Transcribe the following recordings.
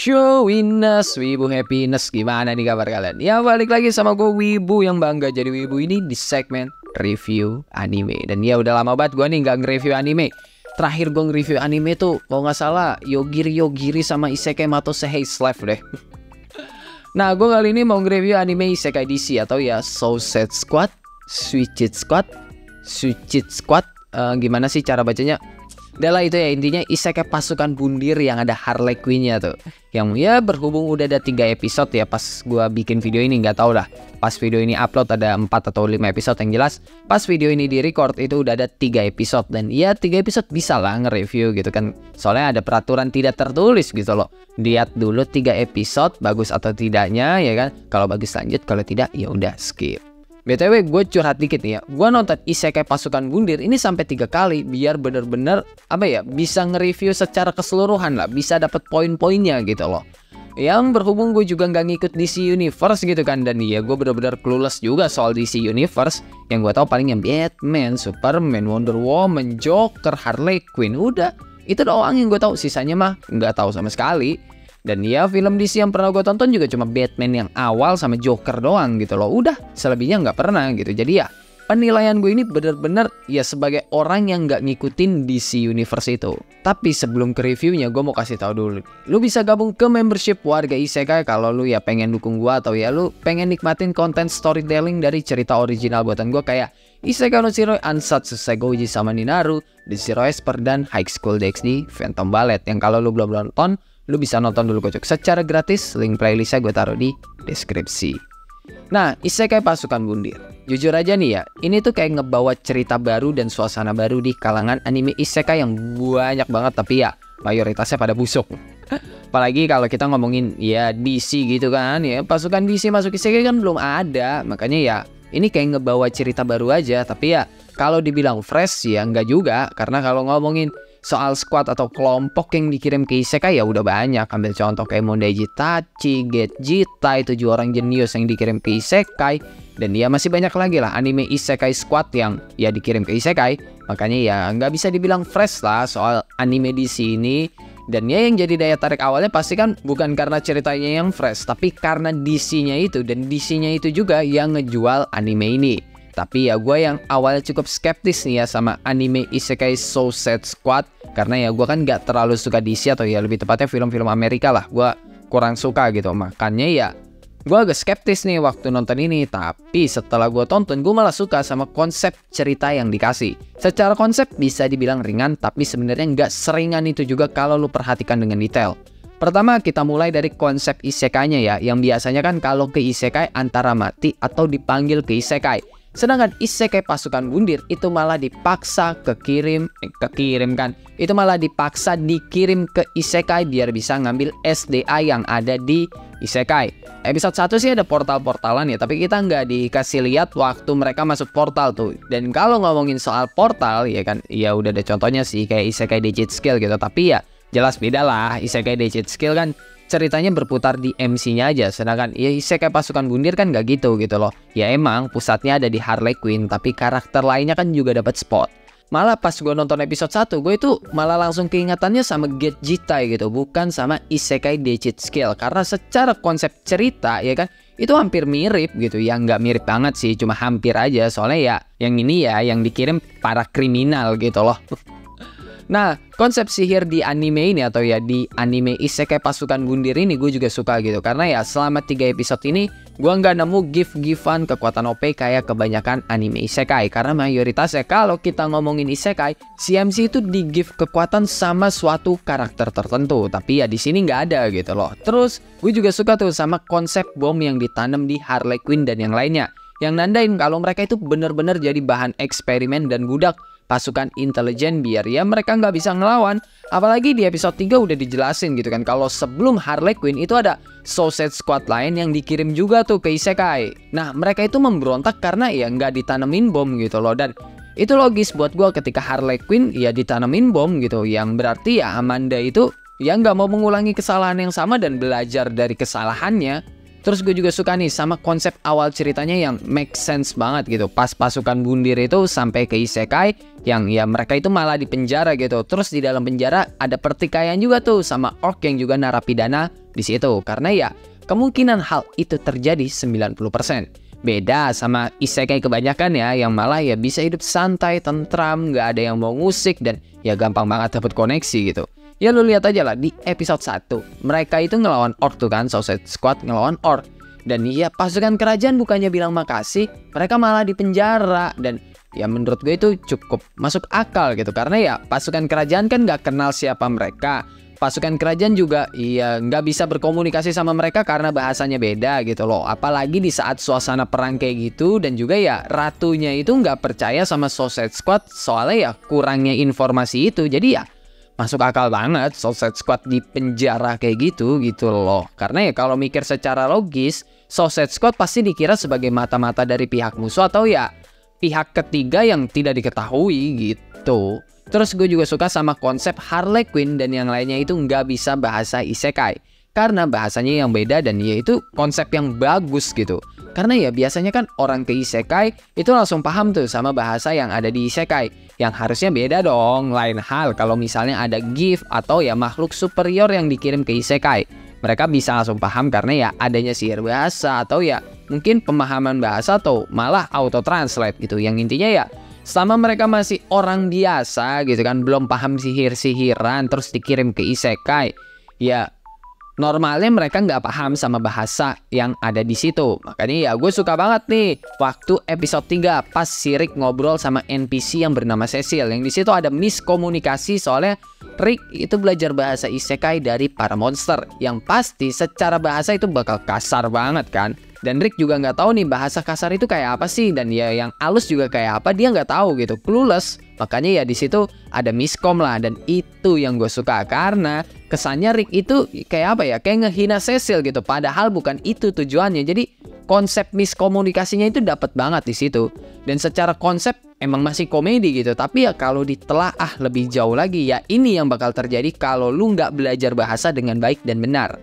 Showiness, Wibu Happiness, gimana nih kabar kalian? Ya balik lagi sama gue Wibu yang bangga jadi Wibu ini di segmen review anime. Dan ya udah lama banget gue nih nggak nge-review anime. Terakhir gue nge-review anime tuh kalau nggak salah Yogiri sama Isekai Matosehei Slave deh. Nah gue kali ini mau nge-review anime Isekai DC atau ya Suicide Squad, gimana sih cara bacanya? Adalah itu ya intinya isekai pasukan bundir yang ada Harley Quinn-nya tuh. Yang ya berhubung udah ada 3 episode ya pas gua bikin video ini, nggak tahu lah. Pas video ini upload ada 4 atau 5 episode yang jelas. Pas video ini di record itu udah ada 3 episode dan ya 3 episode bisa lah nge-review gitu kan. Soalnya ada peraturan tidak tertulis gitu loh. Lihat dulu 3 episode bagus atau tidaknya ya kan. Kalau bagus lanjut, kalau tidak ya udah skip. BTW gue curhat dikit nih ya. Gue nonton isekai pasukan bundir ini sampai 3 kali biar bener-bener bisa nge-review secara keseluruhan lah, bisa dapat poin-poinnya gitu loh. Yang berhubung gue juga nggak ngikut DC Universe gitu kan, dan ya gue bener-bener clueless juga soal DC Universe. Yang gue tahu paling yang Batman, Superman, Wonder Woman, Joker, Harley Quinn, udah itu doang yang gue tahu. Sisanya mah nggak tahu sama sekali. Dan ya film DC yang pernah gue tonton juga cuma Batman yang awal sama Joker doang gitu loh. Udah selebihnya nggak pernah gitu. Jadi ya penilaian gue ini bener-bener ya sebagai orang yang nggak ngikutin DC Universe itu. Tapi sebelum ke reviewnya gue mau kasih tahu dulu. Lu bisa gabung ke membership warga Isekai kalau lu ya pengen dukung gue atau ya lu pengen nikmatin konten storytelling dari cerita original buatan gue kayak Isekai no Shiroi Ansatsu Segoji sama Ninaru, The Zero Esper dan High School DxD Phantom Ballet. Yang kalau lu belum nonton, lu bisa nonton dulu kocok secara gratis. Link playlistnya gue taruh di deskripsi. Nah, isekai pasukan bundir, jujur aja nih ya, ini tuh kayak ngebawa cerita baru dan suasana baru di kalangan anime isekai yang banyak banget. Tapi ya mayoritasnya pada busuk. Apalagi kalau kita ngomongin ya DC gitu kan ya, pasukan DC masuk isekai kan belum ada. Makanya ya ini kayak ngebawa cerita baru aja. Tapi ya kalau dibilang fresh ya enggak juga. Karena kalau ngomongin soal squad atau kelompok yang dikirim ke isekai ya udah banyak. Ambil contoh kayak Mondai Jitachi, Get Jitai, 7 orang jenius yang dikirim ke isekai. Dan ya masih banyak lagi lah anime isekai squad yang ya dikirim ke isekai. Makanya ya nggak bisa dibilang fresh lah soal anime di sini. Dan ya yang jadi daya tarik awalnya pasti kan bukan karena ceritanya yang fresh, tapi karena DC-nya itu. Dan DC-nya itu juga yang ngejual anime ini. Tapi ya gue yang awalnya cukup skeptis nih ya sama anime isekai Suicide Squad. Karena ya gue kan gak terlalu suka DC atau ya lebih tepatnya film-film Amerika lah. Gue kurang suka gitu. Makanya ya gue agak skeptis nih waktu nonton ini. Tapi setelah gue tonton gue malah suka sama konsep cerita yang dikasih. Secara konsep bisa dibilang ringan, tapi sebenarnya gak seringan itu juga kalau lu perhatikan dengan detail. Pertama kita mulai dari konsep isekainya ya. Yang biasanya kan kalau ke isekai antara mati atau dipanggil ke isekai. Sedangkan isekai pasukan bundir itu malah dipaksa dikirim ke isekai biar bisa ngambil SDA yang ada di isekai. Episode 1 sih ada portal-portalan ya, tapi kita nggak dikasih lihat waktu mereka masuk portal tuh. Dan kalau ngomongin soal portal ya kan, ya udah ada contohnya sih kayak isekai Digit Skill gitu. Tapi ya jelas beda lah, isekai Digit Skill kan ceritanya berputar di MC-nya aja. Sedangkan ya isekai pasukan bundir kan gak gitu loh. Ya emang pusatnya ada di Harley Quinn, tapi karakter lainnya kan juga dapat spot. Malah pas gue nonton episode 1, gue itu malah langsung keingatannya sama Get Jitai gitu, bukan sama isekai Digit Skill. Karena secara konsep cerita ya kan itu hampir mirip gitu. Ya nggak mirip banget sih, cuma hampir aja. Soalnya ya yang ini ya yang dikirim para kriminal gitu loh. Nah, konsep sihir di anime ini atau ya di anime isekai pasukan bundir ini gue juga suka gitu. Karena ya selama 3 episode ini gue nggak nemu gift-giftan kekuatan OP kayak kebanyakan anime isekai. Karena mayoritasnya kalau kita ngomongin isekai, CMC itu di gift kekuatan sama suatu karakter tertentu. Tapi ya di sini nggak ada gitu loh. Terus gue juga suka tuh sama konsep bom yang ditanam di Harley Quinn dan yang lainnya. Yang nandain kalau mereka itu bener-bener jadi bahan eksperimen dan budak pasukan intelijen biar ya mereka nggak bisa ngelawan. Apalagi di episode 3 udah dijelasin gitu kan kalau sebelum Harley Quinn itu ada Suicide Squad lain yang dikirim juga tuh ke isekai. Nah mereka itu memberontak karena ya nggak ditanemin bom gitu loh. Dan itu logis buat gue ketika Harley Quinn ya ditanemin bom gitu. Yang berarti ya Amanda itu ya nggak mau mengulangi kesalahan yang sama dan belajar dari kesalahannya. Terus gue juga suka nih sama konsep awal ceritanya yang make sense banget gitu. Pas pasukan bundir itu sampai ke isekai yang ya mereka itu malah di penjara gitu. Terus di dalam penjara ada pertikaian juga tuh sama orc yang juga narapidana di situ. Karena ya kemungkinan hal itu terjadi 90%. Beda sama isekai kebanyakan ya yang malah ya bisa hidup santai, tentram, nggak ada yang mau ngusik dan ya gampang banget dapat koneksi gitu. Ya lu lihat aja lah di episode 1 mereka itu ngelawan orc tuh kan, Suicide Squad ngelawan orc. Dan ya pasukan kerajaan bukannya bilang makasih, mereka malah dipenjara. Dan ya menurut gue itu cukup masuk akal gitu. Karena ya pasukan kerajaan kan gak kenal siapa mereka. Pasukan kerajaan juga ya nggak bisa berkomunikasi sama mereka karena bahasanya beda gitu loh. Apalagi di saat suasana perang kayak gitu. Dan juga ya ratunya itu nggak percaya sama Suicide Squad soalnya ya kurangnya informasi itu. Jadi ya masuk akal banget Suicide Squad di penjara kayak gitu loh. Karena ya kalau mikir secara logis, Suicide Squad pasti dikira sebagai mata-mata dari pihak musuh atau ya pihak ketiga yang tidak diketahui gitu. Terus gue juga suka sama konsep Harley Quinn dan yang lainnya itu nggak bisa bahasa isekai. Karena bahasanya yang beda dan ya itu konsep yang bagus gitu. Karena ya biasanya kan orang ke isekai itu langsung paham tuh sama bahasa yang ada di isekai. Yang harusnya beda dong. Lain hal kalau misalnya ada gift atau ya makhluk superior yang dikirim ke isekai. Mereka bisa langsung paham karena ya adanya sihir bahasa atau ya mungkin pemahaman bahasa atau malah auto translate gitu. Yang intinya ya selama mereka masih orang biasa gitu kan, belum paham sihir-sihiran terus dikirim ke isekai, ya normalnya mereka nggak paham sama bahasa yang ada di situ. Makanya ya gue suka banget nih waktu episode 3 pas si Rick ngobrol sama NPC yang bernama Cecil. Yang di situ ada miskomunikasi soalnya Rick itu belajar bahasa isekai dari para monster. Yang pasti secara bahasa itu bakal kasar banget kan. Dan Rick juga nggak tahu nih bahasa kasar itu kayak apa sih, dan ya yang halus juga kayak apa dia nggak tahu gitu, clueless. Makanya ya di situ ada miskom lah, dan itu yang gue suka karena kesannya Rick itu kayak apa ya, kayak ngehina Cecil gitu, padahal bukan itu tujuannya. Jadi konsep miskomunikasinya itu dapat banget di situ. Dan secara konsep emang masih komedi gitu, tapi ya kalau ditelaah lebih jauh lagi ya ini yang bakal terjadi kalau lu nggak belajar bahasa dengan baik dan benar.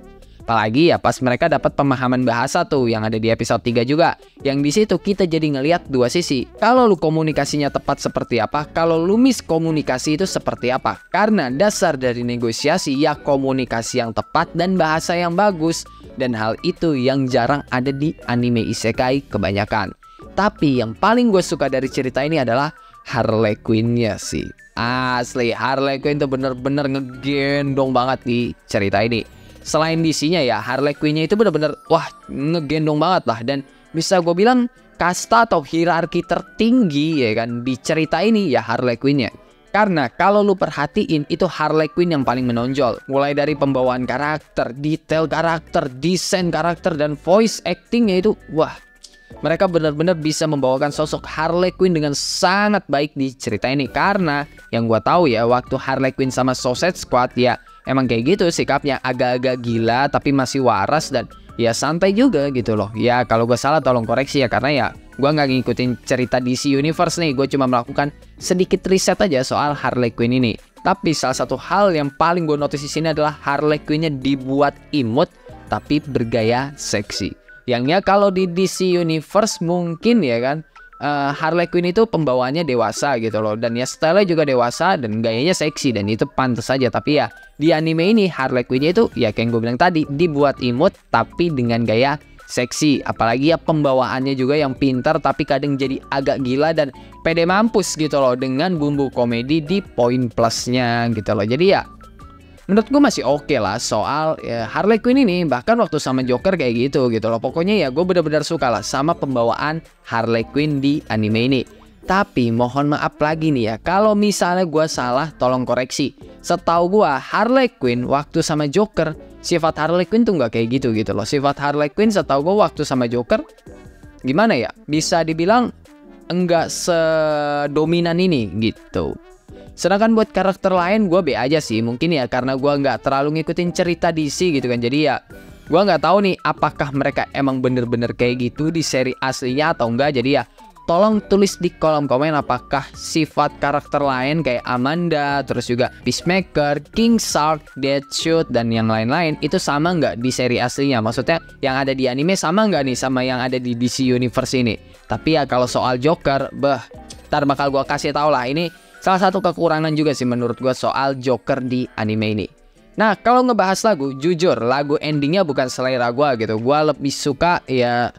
Apalagi ya pas mereka dapat pemahaman bahasa tuh yang ada di episode 3 juga. Yang di situ kita jadi ngelihat dua sisi. Kalau lu komunikasinya tepat seperti apa, kalau lu miskomunikasi itu seperti apa. Karena dasar dari negosiasi ya komunikasi yang tepat dan bahasa yang bagus. Dan hal itu yang jarang ada di anime isekai kebanyakan. Tapi yang paling gue suka dari cerita ini adalah Harley Quinn-nya sih. Asli Harley Quinn tuh bener-bener ngegendong banget di cerita ini. Selain DC-nya ya, Harley Quinn-nya itu bener-bener wah ngegendong banget lah. Dan bisa gue bilang kasta atau hierarki tertinggi ya kan di cerita ini ya Harley Quinn-nya. Karena kalau lu perhatiin itu Harley Quinn yang paling menonjol. Mulai dari pembawaan karakter, detail karakter, desain karakter, dan voice acting-nya itu wah. Mereka benar-benar bisa membawakan sosok Harley Quinn dengan sangat baik di cerita ini. Karena yang gue tahu ya waktu Harley Quinn sama Suicide Squad ya emang kayak gitu sikapnya, agak-agak gila tapi masih waras dan ya santai juga gitu loh. Ya kalau gue salah tolong koreksi ya, karena ya gue nggak ngikutin cerita DC Universe nih. Gue cuma melakukan sedikit riset aja soal Harley Quinn ini. Tapi salah satu hal yang paling gue notice di sini adalah Harley Quinn-nya dibuat imut tapi bergaya seksi. Yang ya kalau di DC Universe mungkin ya kan Harley Quinn itu pembawaannya dewasa gitu loh, dan ya style juga dewasa dan gayanya seksi dan itu pantas saja. Tapi ya di anime ini Harley Quinn itu ya kayak yang gue bilang tadi dibuat imut tapi dengan gaya seksi. Apalagi ya pembawaannya juga yang pintar tapi kadang jadi agak gila dan pede mampus gitu loh, dengan bumbu komedi di poin plusnya gitu loh. Jadi ya menurut gue masih oke lah soal ya, Harley Quinn ini. Bahkan waktu sama Joker kayak gitu loh. Pokoknya ya gue benar-benar suka lah sama pembawaan Harley Quinn di anime ini. Tapi mohon maaf lagi nih ya, kalau misalnya gue salah tolong koreksi. Setahu gue Harley Quinn waktu sama Joker, sifat Harley Quinn tuh nggak kayak gitu loh. Sifat Harley Quinn setahu gue waktu sama Joker gimana ya, bisa dibilang enggak sedominan ini gitu. Sedangkan buat karakter lain gue be aja sih. Mungkin ya karena gue nggak terlalu ngikutin cerita DC gitu kan. Jadi ya gue nggak tahu nih apakah mereka emang bener-bener kayak gitu di seri aslinya atau enggak. Jadi ya tolong tulis di kolom komen apakah sifat karakter lain kayak Amanda, terus juga Peacemaker, King Shark, Deathshot, dan yang lain-lain itu sama nggak di seri aslinya. Maksudnya yang ada di anime sama nggak nih sama yang ada di DC Universe ini. Tapi ya kalau soal Joker, ntar bakal gua kasih tau lah. Ini salah satu kekurangan juga sih menurut gua soal Joker di anime ini. Nah, kalau ngebahas lagu, jujur lagu endingnya bukan selera gua gitu. Gua lebih suka ya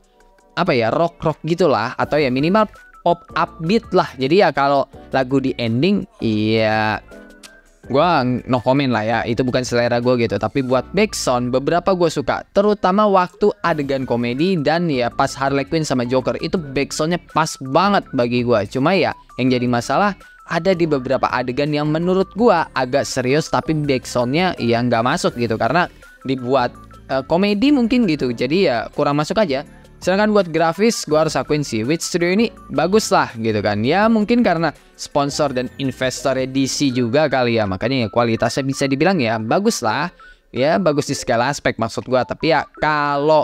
apa ya, rock gitulah, atau ya minimal pop upbeat lah. Jadi ya kalau lagu di ending ya gua no comment lah ya, itu bukan selera gue gitu. Tapi buat backsound beberapa gue suka, terutama waktu adegan komedi dan ya pas Harley Quinn sama Joker itu backsoundnya pas banget bagi gue. Cuma ya yang jadi masalah ada di beberapa adegan yang menurut gue agak serius tapi backsoundnya ya nggak masuk gitu, karena dibuat komedi mungkin gitu, jadi ya kurang masuk aja. Sedangkan buat grafis, gue harus akuin sih Wit Studio ini bagus lah gitu kan. Ya mungkin karena sponsor dan investornya DC juga kali ya, makanya ya kualitasnya bisa dibilang ya bagus lah. Ya bagus di segala aspek maksud gue. Tapi ya kalau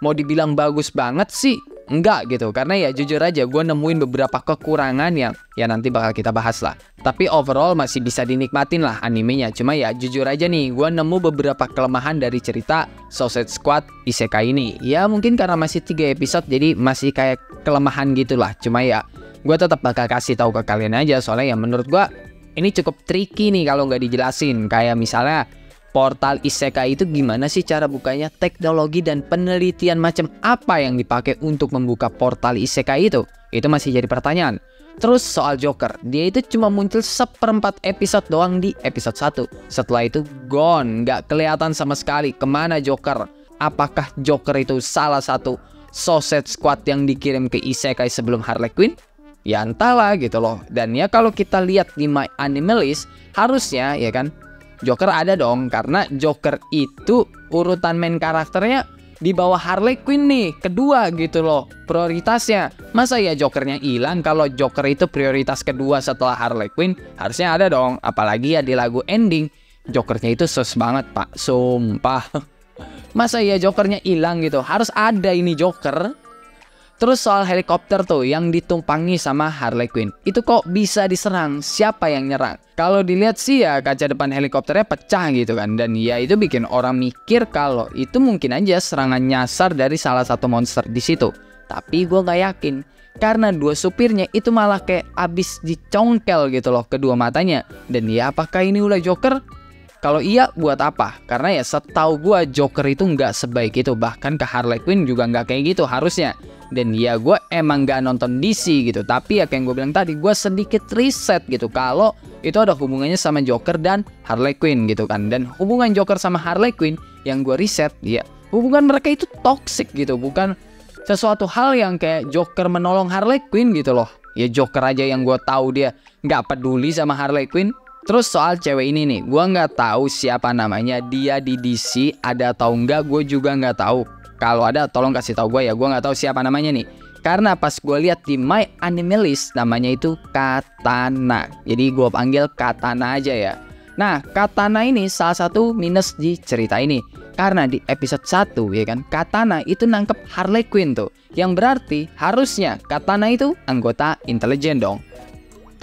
mau dibilang bagus banget sih enggak gitu. Karena ya jujur aja gue nemuin beberapa kekurangan yang ya nanti bakal kita bahas lah. Tapi overall masih bisa dinikmatin lah animenya. Cuma ya jujur aja nih, gue nemu beberapa kelemahan dari cerita Suicide Squad Isekai ini. Ya mungkin karena masih 3 episode jadi masih kayak kelemahan gitulah. Cuma ya gue tetap bakal kasih tahu ke kalian aja, soalnya ya menurut gue ini cukup tricky nih kalau nggak dijelasin. Kayak misalnya portal Isekai itu gimana sih cara bukanya, teknologi dan penelitian macam apa yang dipakai untuk membuka portal Isekai itu masih jadi pertanyaan. Terus soal Joker, dia itu cuma muncul 1/4 episode doang di episode 1. Setelah itu gone, nggak kelihatan sama sekali kemana Joker. Apakah Joker itu salah satu Suicide Squad yang dikirim ke Isekai sebelum Harley Quinn? Ya entahlah gitu loh. Dan ya kalau kita lihat di My Anime List, harusnya ya kan Joker ada dong, karena Joker itu urutan main karakternya di bawah Harley Quinn nih, kedua gitu loh prioritasnya. Masa ya Jokernya hilang kalau Joker itu prioritas kedua setelah Harley Quinn? Harusnya ada dong, apalagi ya di lagu ending Jokernya itu sus banget pak, sumpah. Masa ya Jokernya hilang gitu, harus ada ini Joker. Terus soal helikopter tuh yang ditumpangi sama Harley Quinn, itu kok bisa diserang? Siapa yang nyerang? Kalau dilihat sih ya kaca depan helikopternya pecah gitu kan. Dan ya itu bikin orang mikir kalau itu mungkin aja serangan nyasar dari salah satu monster di situ. Tapi gue nggak yakin, karena dua supirnya itu malah kayak abis dicongkel gitu loh kedua matanya. Dan ya apakah ini ulah Joker? Kalau iya buat apa? Karena ya setahu gue Joker itu nggak sebaik itu. Bahkan ke Harley Quinn juga nggak kayak gitu harusnya. Dan ya gue emang nggak nonton DC gitu. Tapi ya kayak gue bilang tadi, gue sedikit riset gitu kalau itu ada hubungannya sama Joker dan Harley Quinn gitu kan. Dan hubungan Joker sama Harley Quinn yang gue riset, ya hubungan mereka itu toxic gitu. Bukan sesuatu hal yang kayak Joker menolong Harley Quinn gitu loh. Ya Joker aja yang gue tahu dia nggak peduli sama Harley Quinn. Terus soal cewek ini nih, gue nggak tahu siapa namanya, dia di DC ada atau enggak, gue juga nggak tahu. Kalau ada tolong kasih tahu gue ya, gue nggak tahu siapa namanya nih. Karena pas gue lihat di My Anime List namanya itu Katana, jadi gue panggil Katana aja ya. Nah Katana ini salah satu minus di cerita ini, karena di episode 1 ya kan Katana itu nangkep Harley Quinn tuh, yang berarti harusnya Katana itu anggota intelijen dong.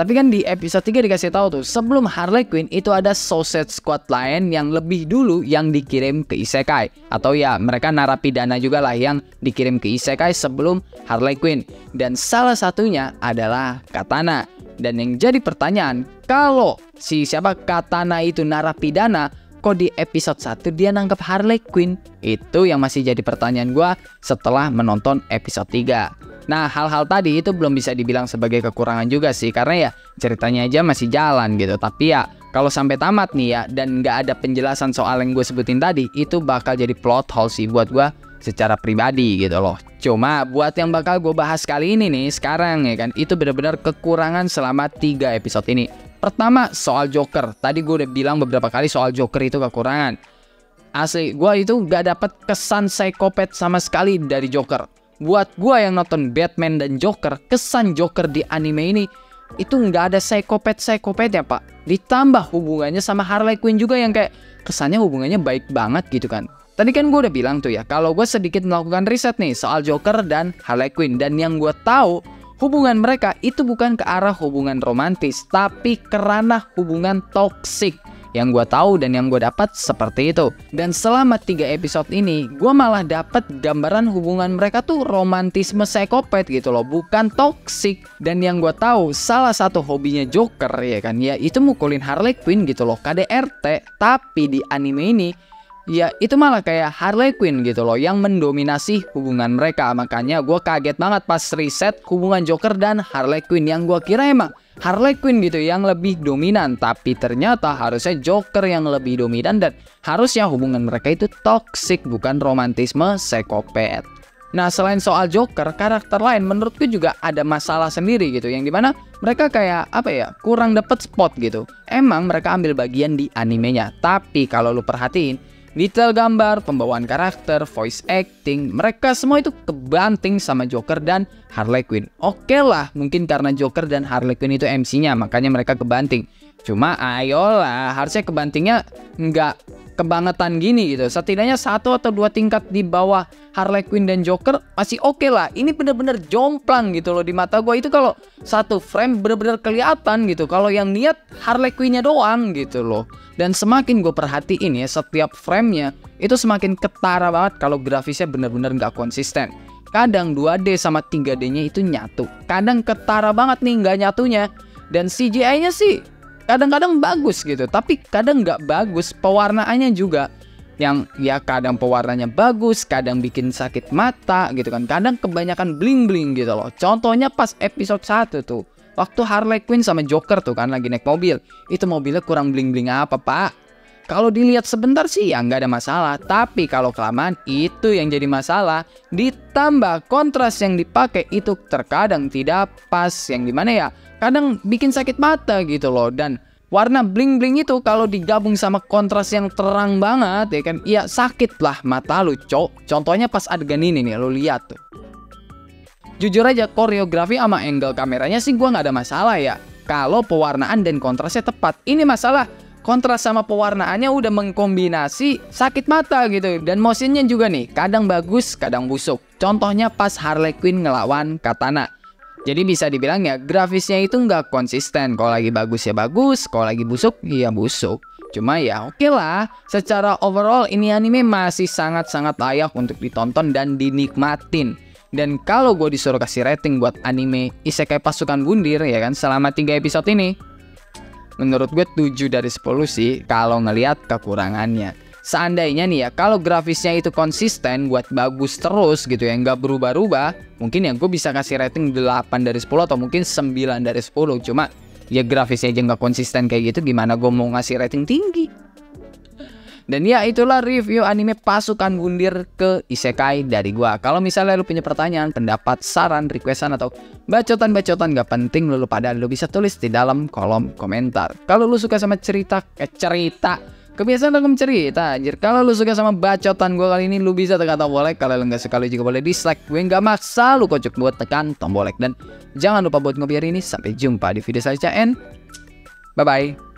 Tapi kan di episode 3 dikasih tahu tuh, sebelum Harley Quinn itu ada Suicide Squad lain yang lebih dulu yang dikirim ke Isekai. Atau ya mereka narapidana juga lah yang dikirim ke Isekai sebelum Harley Quinn. Dan salah satunya adalah Katana. Dan yang jadi pertanyaan, kalau si siapa Katana itu narapidana, kok di episode 1 dia nangkep Harley Quinn? Itu yang masih jadi pertanyaan gue setelah menonton episode 3. Nah hal-hal tadi itu belum bisa dibilang sebagai kekurangan juga sih, karena ya ceritanya aja masih jalan gitu. Tapi ya kalau sampai tamat nih ya dan nggak ada penjelasan soal yang gue sebutin tadi, itu bakal jadi plot hole sih buat gue secara pribadi gitu loh. Cuma buat yang bakal gue bahas kali ini nih sekarang ya kan, itu benar-benar kekurangan selama 3 episode ini. Pertama soal Joker, tadi gue udah bilang beberapa kali soal Joker itu kekurangan. Asli gue itu nggak dapet kesan psikopat sama sekali dari Joker. Buat gue yang nonton Batman dan Joker, kesan Joker di anime ini itu nggak ada psikopat-psikopatnya pak. Ditambah hubungannya sama Harley Quinn juga yang kayak kesannya hubungannya baik banget gitu kan. Tadi kan gue udah bilang tuh ya, kalau gue sedikit melakukan riset nih soal Joker dan Harley Quinn. Dan yang gue tahu hubungan mereka itu bukan ke arah hubungan romantis, tapi ke ranah hubungan toksik. Yang gue tahu dan yang gue dapat seperti itu. Dan selama 3 episode ini, gue malah dapat gambaran hubungan mereka tuh romantisme psikopat gitu loh, bukan toksik. Dan yang gue tahu, salah satu hobinya Joker ya kan, ya itu mukulin Harley Quinn gitu loh, KDRT. Tapi di anime ini, ya itu malah kayak Harley Quinn gitu loh yang mendominasi hubungan mereka. Makanya gue kaget banget pas riset hubungan Joker dan Harley Quinn. Yang gue kira emang Harley Quinn gitu yang lebih dominan, tapi ternyata harusnya Joker yang lebih dominan dan harusnya hubungan mereka itu toksik, bukan romantisme psikopat. Nah, selain soal Joker, karakter lain menurutku juga ada masalah sendiri gitu, yang dimana mereka kayak apa ya, kurang dapet spot gitu. Emang mereka ambil bagian di animenya, tapi kalau lu perhatiin detail gambar, pembawaan karakter, voice acting, mereka semua itu kebanting sama Joker dan Harley Quinn. Oke lah, mungkin karena Joker dan Harley Quinn itu MC-nya, makanya mereka kebanting. Cuma ayolah, harusnya kebantingnya nggak kebangetan gini gitu. Setidaknya 1 atau 2 tingkat di bawah Harley Quinn dan Joker masih oke lah. Ini bener-bener jomplang gitu loh di mata gue. Itu kalau satu frame bener-bener kelihatan gitu. Kalau yang niat Harley Quinn-nya doang gitu loh. Dan semakin gue perhatiin ya, setiap frame-nya itu semakin ketara banget kalau grafisnya bener-bener nggak konsisten. Kadang 2D sama 3D-nya itu nyatu. Kadang ketara banget nih nggak nyatunya. Dan CGI-nya sih kadang-kadang bagus gitu, tapi kadang nggak bagus. Pewarnaannya juga yang ya kadang pewarnanya bagus, kadang bikin sakit mata gitu kan. Kadang kebanyakan bling-bling gitu loh. Contohnya pas episode 1 tuh, waktu Harley Quinn sama Joker tuh kan lagi naik mobil. Itu mobilnya kurang bling-bling apa pak? Kalau dilihat sebentar sih ya nggak ada masalah. Tapi kalau kelamaan itu yang jadi masalah. Ditambah kontras yang dipakai itu terkadang tidak pas. Yang dimana ya kadang bikin sakit mata gitu loh. Dan warna bling-bling itu kalau digabung sama kontras yang terang banget ya kan, ya sakit lah mata lu cok. Contohnya pas adegan ini nih, lu lihat tuh. Jujur aja koreografi sama angle kameranya sih gua nggak ada masalah ya, kalau pewarnaan dan kontrasnya tepat. Ini masalah kontras sama pewarnaannya udah mengkombinasi sakit mata gitu. Dan motionnya juga nih kadang bagus kadang busuk. Contohnya pas Harley Quinn ngelawan Katana. Jadi bisa dibilang ya grafisnya itu nggak konsisten. Kalau lagi bagus ya bagus, kalau lagi busuk ya busuk. Cuma ya oke lah, secara overall ini anime masih sangat-sangat layak untuk ditonton dan dinikmatin. Dan kalau gue disuruh kasih rating buat anime Isekai Pasukan Bundir ya kan selama 3 episode ini, menurut gue 7 dari 10 sih kalau ngelihat kekurangannya. Seandainya nih ya, kalau grafisnya itu konsisten buat bagus terus gitu ya, nggak berubah-ubah, mungkin ya gue bisa kasih rating 8 dari 10 atau mungkin 9 dari 10. Cuma ya grafisnya aja nggak konsisten kayak gitu, gimana gue mau ngasih rating tinggi? Dan ya itulah review anime Pasukan Bundir ke Isekai dari gua. Kalau misalnya lu punya pertanyaan, pendapat, saran, requestan atau bacotan-bacotan gak penting lu pada lu bisa tulis di dalam kolom komentar. Kalau lu suka sama kebiasaan dalam cerita anjir. Kalau lu suka sama bacotan gua kali ini, lu bisa tekan tombol like. Kalau lu nggak suka, lu juga boleh dislike. Gue nggak maksa lu kocok buat tekan tombol like. Dan jangan lupa buat ngopi hari ini. Sampai jumpa di video selanjutnya and bye bye.